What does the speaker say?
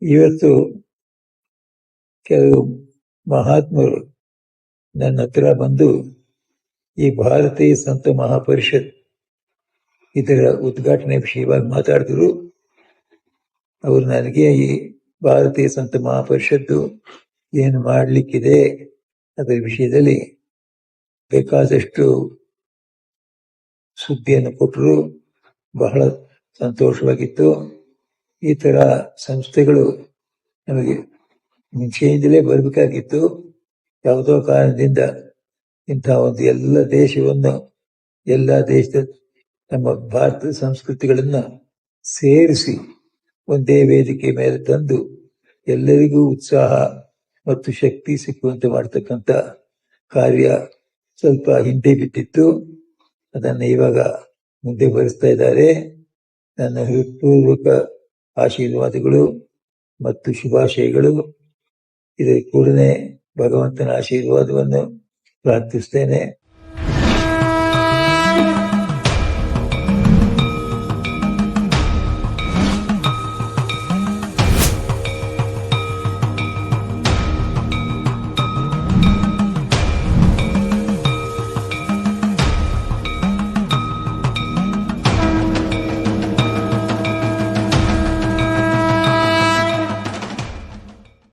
ಇವತ್ತು ಕೆಲವು ಮಹಾತ್ಮರು ನನ್ನ ಹತ್ರ ಬಂದು ಈ ಭಾರತೀಯ ಸಂತ ಮಹಾಪರಿಷತ್ ಇದರ ಉದ್ಘಾಟನೆ ವಿಷಯವಾಗಿ ಮಾತಾಡಿದ್ರು. ಅವರು ನನಗೆ ಈ ಭಾರತೀಯ ಸಂತ ಮಹಾಪರಿಷತ್ತು ಏನು ಮಾಡಲಿಕ್ಕಿದೆ ಅದರ ವಿಷಯದಲ್ಲಿ ಬೇಕಾದಷ್ಟು ಸುದ್ದಿಯನ್ನು ಕೊಟ್ಟರು. ಬಹಳ ಸಂತೋಷವಾಗಿತ್ತು. ಈ ತರ ಸಂಸ್ಥೆಗಳು ನಮಗೆ ಮುಂಚೆಯಿಂದಲೇ ಬರಬೇಕಾಗಿತ್ತು. ಯಾವುದೋ ಕಾರಣದಿಂದ ಇಂತಹ ಒಂದು ಎಲ್ಲ ದೇಶದ ನಮ್ಮ ಭಾರತದ ಸಂಸ್ಕೃತಿಗಳನ್ನ ಸೇರಿಸಿ ಒಂದೇ ವೇದಿಕೆ ಮೇಲೆ ತಂದು ಎಲ್ಲರಿಗೂ ಉತ್ಸಾಹ ಮತ್ತು ಶಕ್ತಿ ಸಿಕ್ಕುವಂತೆ ಮಾಡ್ತಕ್ಕಂಥ ಕಾರ್ಯ ಸ್ವಲ್ಪ ಹಿಂದೆ ಬಿದ್ದಿತ್ತು. ಅದನ್ನು ಇವಾಗ ಮುಂದೆ ಬರೆಸ್ತಾ ಇದ್ದಾರೆ. ನನ್ನ ಹೃತ್ಪೂರ್ವಕ ಆಶೀರ್ವಾದಗಳು ಮತ್ತು ಶುಭಾಶಯಗಳು. ಇದರ ಕೂಡಲೇ ಭಗವಂತನ ಆಶೀರ್ವಾದವನ್ನು ಪ್ರಾರ್ಥಿಸ್ತೇನೆ.